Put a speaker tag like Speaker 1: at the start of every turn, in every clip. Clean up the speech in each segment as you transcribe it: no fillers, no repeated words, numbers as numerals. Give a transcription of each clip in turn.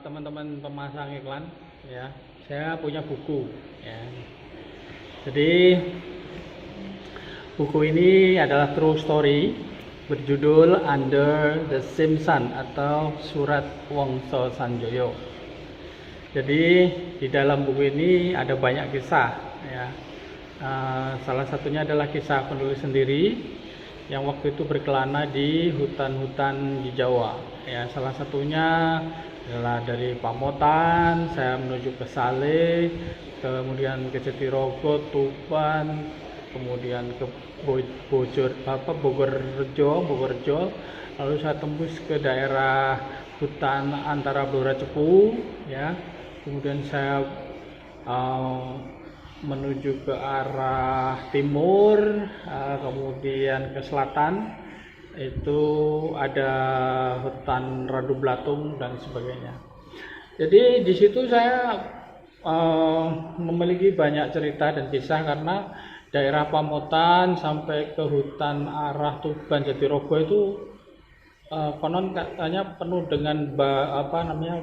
Speaker 1: Teman-teman pemasang iklan ya, saya punya buku ya. Jadi buku ini adalah true story berjudul Under the Simpson atau Surat Wongso Sanjoyo. Jadi di dalam buku ini ada banyak kisah ya. Salah satunya adalah kisah penulis sendiri yang waktu itu berkelana di hutan-hutan di Jawa ya. Salah satunya adalah dari Pamotan saya menuju ke Saleh, kemudian ke Jatirogo, Tuban, kemudian ke Bogorjo, lalu saya tembus ke daerah hutan antara Blora Cepu ya. Kemudian saya menuju ke arah timur, kemudian ke selatan itu ada hutan Radu Blatung dan sebagainya. Jadi di situ saya memiliki banyak cerita dan kisah karena daerah Pamotan sampai ke hutan arah Tuban Jatirogo itu konon katanya penuh dengan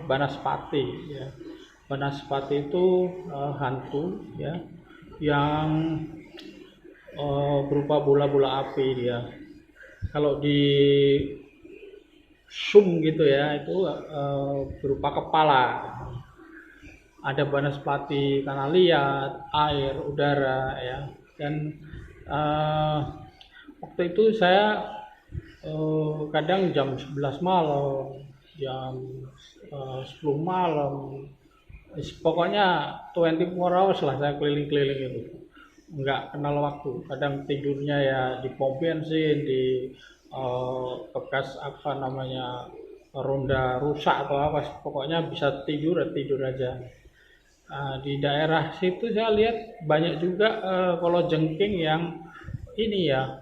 Speaker 1: banaspati ya. Banaspati itu hantu ya, yang berupa bola-bola api dia. Kalau di zoom gitu ya, itu berupa kepala. Ada banaspati tanah liat, air, udara ya. Dan waktu itu saya kadang jam 11 malam, jam 10 malam, pokoknya 24 hours lah saya keliling-keliling itu, nggak kenal waktu. Kadang tidurnya ya di pom bensin, di bekas ronda rusak atau apa, pokoknya bisa tidur aja. Di daerah situ saya lihat banyak juga kalau jengking yang ini ya,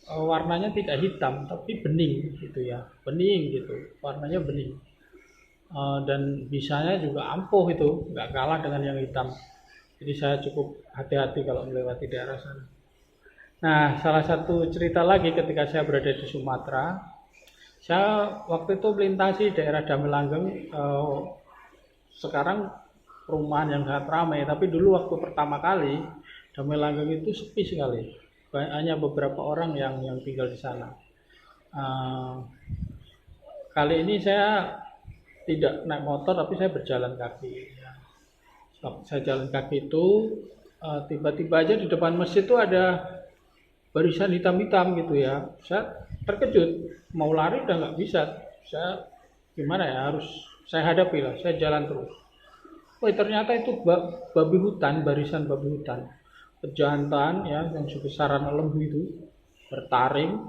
Speaker 1: warnanya tidak hitam tapi bening gitu ya, bening gitu, warnanya bening. Dan bisanya juga ampuh, itu nggak kalah dengan yang hitam. Jadi saya cukup hati-hati kalau melewati daerah sana. Nah, salah satu cerita lagi ketika saya berada di Sumatera, saya waktu itu melintasi daerah Damelanggeng. Sekarang perumahan yang sangat ramai, tapi dulu waktu pertama kali Damelanggeng itu sepi sekali, hanya beberapa orang yang tinggal di sana. Kali ini saya tidak naik motor tapi saya berjalan kaki. Saya jalan kaki itu tiba-tiba aja di depan masjid itu ada barisan hitam-hitam gitu ya. Saya terkejut, mau lari udah nggak bisa. Saya gimana ya, harus saya hadapi lah. Saya jalan terus. Wah, ternyata itu babi hutan, barisan babi hutan, pejantan ya, yang sebesaran lembu itu bertaring.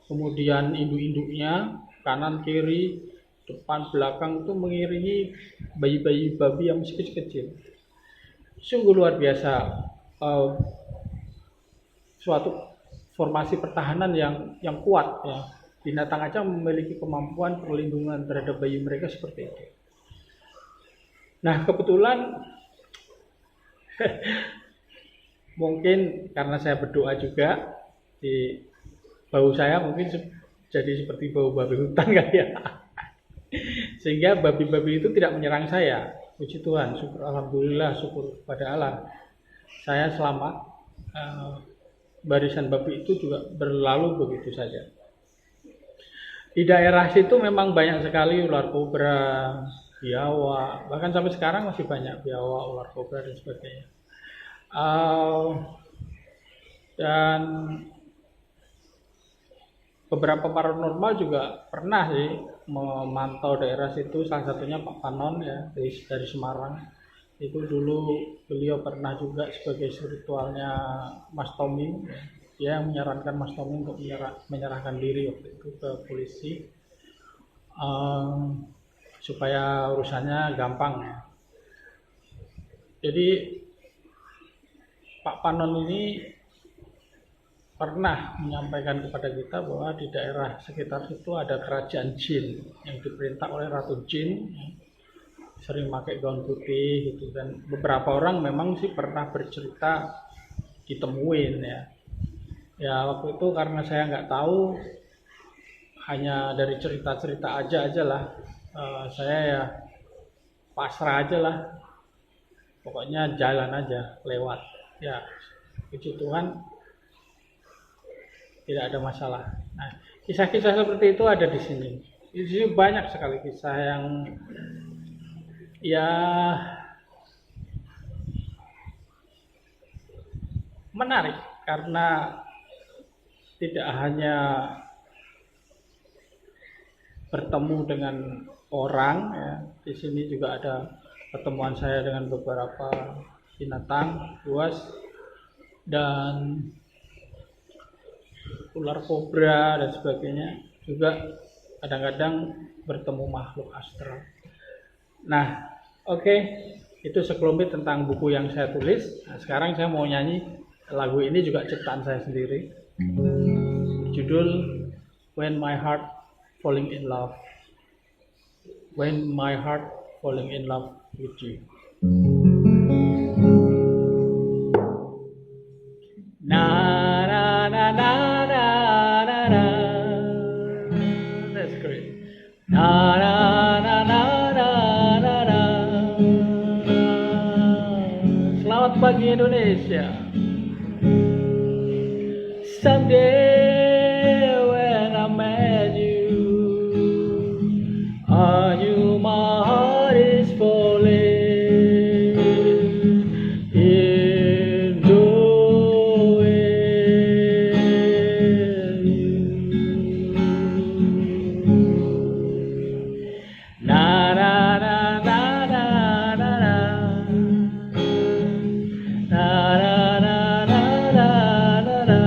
Speaker 1: Kemudian induk-induknya kanan kiri depan belakang itu mengiringi bayi-bayi babi yang masih kecil-kecil. Sungguh luar biasa, suatu formasi pertahanan yang kuat ya. Binatang aja memiliki kemampuan perlindungan terhadap bayi mereka seperti itu. Nah, kebetulan mungkin karena saya berdoa juga, di bau saya mungkin jadi seperti bau babi hutan kali ya. Sehingga babi-babi itu tidak menyerang saya. Puji Tuhan, syukur alhamdulillah, syukur pada Allah. Saya selamat. Barisan babi itu juga berlalu begitu saja. Di daerah situ memang banyak sekali ular kobra, biawak, bahkan sampai sekarang masih banyak biawak, ular kobra dan sebagainya. Dan beberapa paranormal juga pernah sih memantau daerah situ, salah satunya Pak Panon ya, dari Semarang. Itu dulu beliau pernah juga sebagai spiritualnya Mas Tommy ya. Dia yang menyarankan Mas Tommy untuk menyerahkan diri waktu itu ke polisi, supaya urusannya gampang ya. Jadi Pak Panon ini pernah menyampaikan kepada kita bahwa di daerah sekitar situ ada kerajaan jin yang diperintah oleh Ratu Jin, sering pakai gaun putih gitu. Dan beberapa orang memang sih pernah bercerita ditemuin ya. Ya waktu itu karena saya nggak tahu, hanya dari cerita-cerita aja lah. saya ya pasrah aja lah, pokoknya jalan aja, lewat. Ya, puji Tuhan tidak ada masalah. Nah, kisah-kisah seperti itu ada di sini. Di sini banyak sekali kisah yang ya menarik karena tidak hanya bertemu dengan orang ya. Di sini juga ada pertemuan saya dengan beberapa binatang buas dan ular kobra dan sebagainya, juga kadang-kadang bertemu makhluk astral. Nah, oke, itu sekelumit tentang buku yang saya tulis. Nah, sekarang saya mau nyanyi lagu ini, juga ciptaan saya sendiri. Judul When My Heart Falling in Love. When my heart falling in love with you. Na na na na na na na. That's great. Na na na na na na na. Selamat pagi Indonesia. Someday when I met you, I knew my heart is falling in love with you. Na na na na na na na. Na na na na na na na.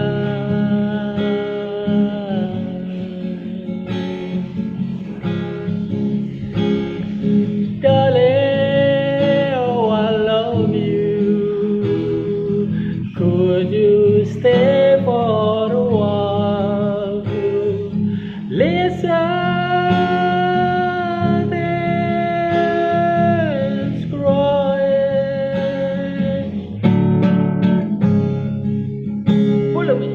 Speaker 1: Darling, oh I love you. Could you stay for a while to listen? This crying. Follow me.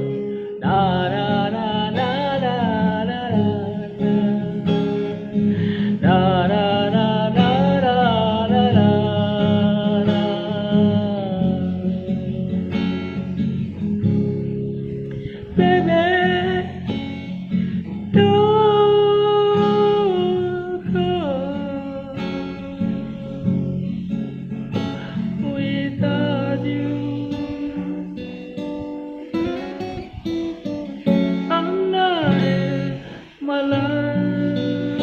Speaker 1: Na na na na na na na. Na na na na na na na. Baby, don't go without you. I'm not in my life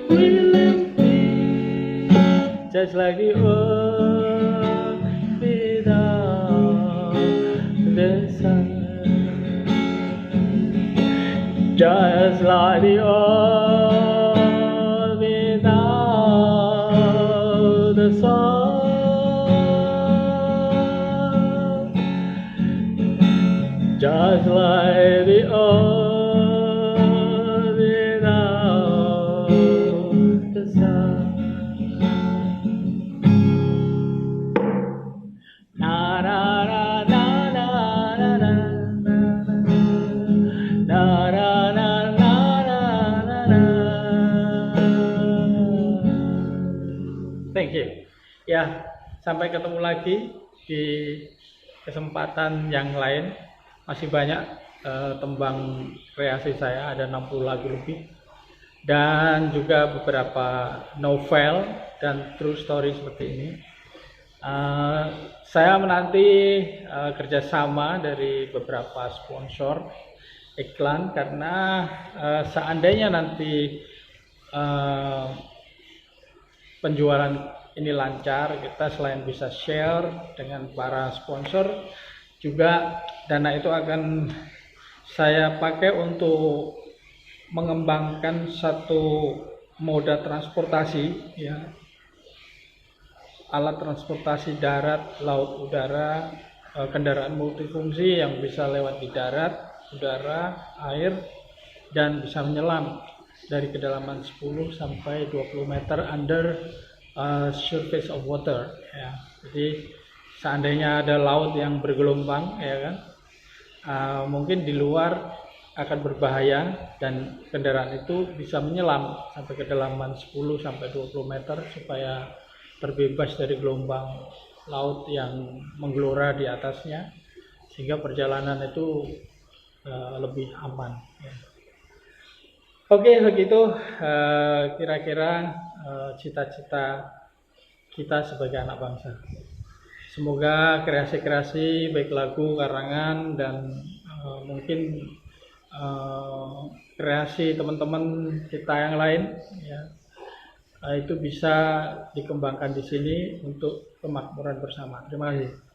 Speaker 1: will empty, just like the earth without the sun. Just like the earth without the sun. Just like the earth without the sun. Na na na na na na na. Na na na na na na na. Thank you. Ya, sampai ketemu lagi di kesempatan yang lain. Masih banyak tembang kreasi saya, ada 60 lagu lebih. Dan juga beberapa novel dan true story seperti ini. Saya menanti kerjasama dari beberapa sponsor iklan, karena seandainya nanti penjualan ini lancar, kita selain bisa share dengan para sponsor, juga dana itu akan saya pakai untuk mengembangkan satu moda transportasi, ya, alat transportasi darat, laut, udara, kendaraan multifungsi yang bisa lewat di darat, udara, air, dan bisa menyelam dari kedalaman 10 sampai 20 meter under surface of water, ya. Jadi seandainya ada laut yang bergelombang, ya kan, mungkin di luar akan berbahaya dan kendaraan itu bisa menyelam sampai kedalaman 10 sampai 20 meter supaya terbebas dari gelombang laut yang menggelora di atasnya, sehingga perjalanan itu lebih aman. Oke, begitu kira-kira cita-cita kita sebagai anak bangsa. Semoga kreasi-kreasi baik lagu, karangan, dan mungkin kreasi teman-teman kita yang lain ya, itu bisa dikembangkan di sini untuk kemakmuran bersama. Terima kasih.